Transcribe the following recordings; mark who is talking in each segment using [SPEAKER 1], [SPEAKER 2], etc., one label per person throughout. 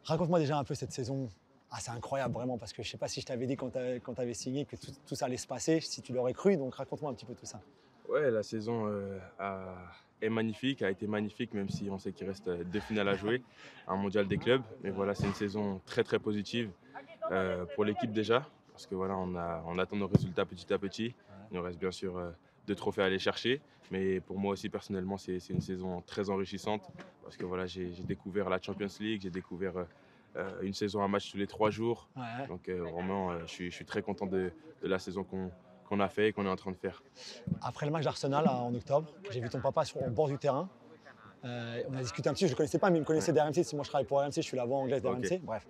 [SPEAKER 1] Raconte-moi déjà un peu cette saison. Ah, c'est incroyable vraiment, parce que je ne sais pas si je t'avais dit quand tu avais signé que tout ça allait se passer, si tu l'aurais cru, donc raconte-moi un petit peu tout ça.
[SPEAKER 2] Ouais, la saison est magnifique, a été magnifique, même si on sait qu'il reste 2 finales à jouer, un mondial des clubs. Mais voilà, c'est une saison très très positive pour l'équipe déjà, parce que voilà, on attend nos résultats petit à petit. Il nous reste bien sûr 2 trophées à aller chercher, mais pour moi aussi personnellement, c'est une saison très enrichissante, parce que voilà, j'ai découvert la Champions League, j'ai découvert une saison, un match tous les 3 jours.
[SPEAKER 1] Ouais.
[SPEAKER 2] Donc vraiment, je suis très content de la saison qu'on a fait et qu'on est en train de faire.
[SPEAKER 1] Après le match d'Arsenal en octobre, j'ai vu ton papa au bord du terrain. On a discuté un petit peu, je ne le connaissais pas, mais il me connaissait
[SPEAKER 2] Ouais.
[SPEAKER 1] d'RMC. Si moi je travaille pour RMC, je suis la voix anglaise
[SPEAKER 2] Ok.
[SPEAKER 1] d'RMC. Bref.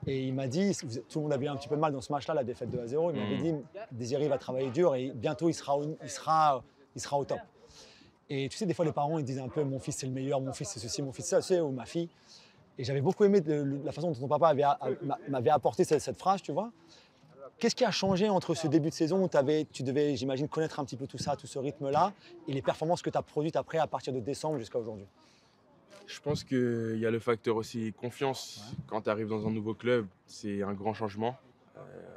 [SPEAKER 1] Et il m'a dit, tout le monde avait eu un petit peu de mal dans ce match-là, la défaite 2-0. Il m'avait
[SPEAKER 2] Hmm.
[SPEAKER 1] dit, Désiré va travailler dur et bientôt il sera au top. Et tu sais, des fois les parents ils disent un peu, mon fils c'est le meilleur, mon fils c'est ceci, mon fils c'est ça, ou ma fille. Et j'avais beaucoup aimé la façon dont ton papa m'avait apporté cette phrase, tu vois. Qu'est-ce qui a changé entre ce début de saison où tu devais, j'imagine, connaître un petit peu tout ça, tout ce rythme-là, et les performances que tu as produites après à partir de décembre jusqu'à aujourd'hui?
[SPEAKER 2] Je pense qu'il y a le facteur aussi confiance.
[SPEAKER 1] Ouais.
[SPEAKER 2] Quand tu arrives dans un nouveau club, c'est un grand changement.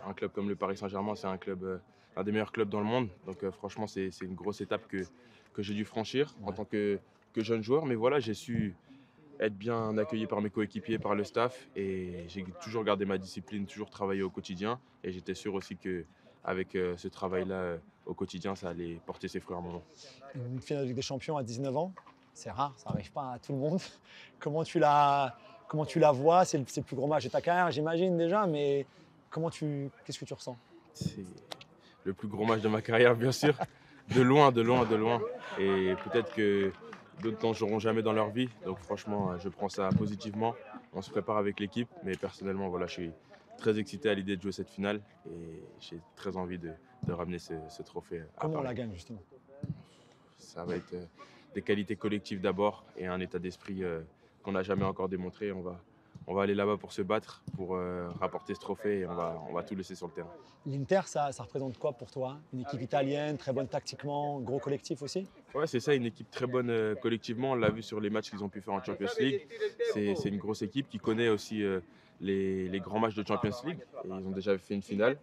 [SPEAKER 2] Un club comme le Paris Saint-Germain, c'est un club, un des meilleurs clubs dans le monde. Donc franchement, c'est une grosse étape que j'ai dû franchir en
[SPEAKER 1] Ouais.
[SPEAKER 2] tant que jeune joueur. Mais voilà, j'ai su être bien accueilli par mes coéquipiers, par le staff. Et j'ai toujours gardé ma discipline, toujours travaillé au quotidien. Et j'étais sûr aussi qu'avec ce travail-là au quotidien, ça allait porter ses fruits à un moment.
[SPEAKER 1] Une finale de Ligue des Champions à 19 ans, c'est rare, ça n'arrive pas à tout le monde. Comment tu la vois? C'est le plus gros match de ta carrière, j'imagine déjà, mais qu'est-ce que tu ressens?
[SPEAKER 2] C'est le plus gros match de ma carrière, bien sûr. De loin, de loin, de loin. Et peut-être que d'autres n'en joueront jamais dans leur vie. Donc franchement, je prends ça positivement. On se prépare avec l'équipe. Mais personnellement, voilà, je suis très excité à l'idée de jouer cette finale. Et j'ai très envie de ramener ce trophée à
[SPEAKER 1] Comment on
[SPEAKER 2] Paris.
[SPEAKER 1] la gagne justement?
[SPEAKER 2] Ça va être des qualités collectives d'abord et un état d'esprit qu'on n'a jamais encore démontré. On va aller là-bas pour se battre, pour rapporter ce trophée et on va tout laisser sur le terrain.
[SPEAKER 1] L'Inter, ça représente quoi pour toi? Une équipe italienne, très bonne tactiquement, gros collectif aussi?
[SPEAKER 2] Ouais, c'est ça, une équipe très bonne collectivement. On l'a vu sur les matchs qu'ils ont pu faire en Champions League. C'est une grosse équipe qui connaît aussi les grands matchs de Champions League. Et ils ont déjà fait une finale.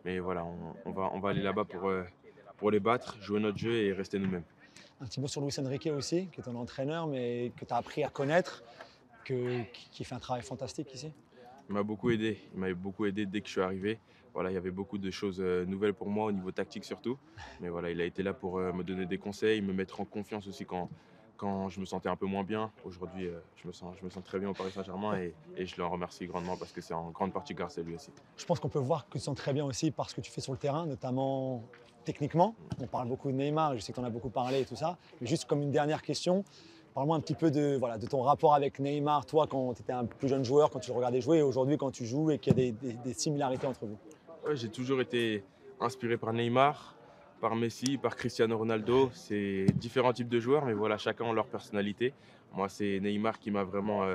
[SPEAKER 2] Mais voilà, on va aller là-bas pour les battre, jouer notre jeu et rester nous-mêmes.
[SPEAKER 1] Un petit mot sur Luis Enrique aussi, qui est ton entraîneur, mais que tu as appris à connaître, qui fait un travail fantastique ici.
[SPEAKER 2] Il m'a beaucoup aidé. Il m'a beaucoup aidé dès que je suis arrivé. Voilà, il y avait beaucoup de choses nouvelles pour moi au niveau tactique surtout. Mais voilà, il a été là pour me donner des conseils, me mettre en confiance aussi quand je me sentais un peu moins bien. Aujourd'hui, je me sens très bien au Paris Saint-Germain et je le remercie grandement parce que c'est en grande partie grâce à lui aussi.
[SPEAKER 1] Je pense qu'on peut voir que tu te sens très bien aussi par ce que tu fais sur le terrain, notamment techniquement. On parle beaucoup de Neymar, je sais que tu en as beaucoup parlé et tout ça. Mais juste comme une dernière question, parle-moi un petit peu de ton rapport avec Neymar, toi quand tu étais un plus jeune joueur, quand tu le regardais jouer, et aujourd'hui quand tu joues et qu'il y a des similarités entre vous.
[SPEAKER 2] Ouais, j'ai toujours été inspiré par Neymar, par Messi, par Cristiano Ronaldo. C'est différents types de joueurs, mais voilà, chacun a leur personnalité. Moi, c'est Neymar qui m'a vraiment,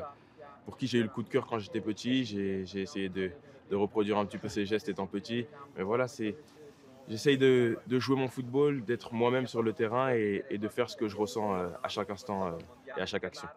[SPEAKER 2] pour qui j'ai eu le coup de cœur quand j'étais petit. J'ai essayé de reproduire un petit peu ses gestes étant petit. Mais voilà, j'essaye de jouer mon football, d'être moi-même sur le terrain et de faire ce que je ressens à chaque instant et à chaque action.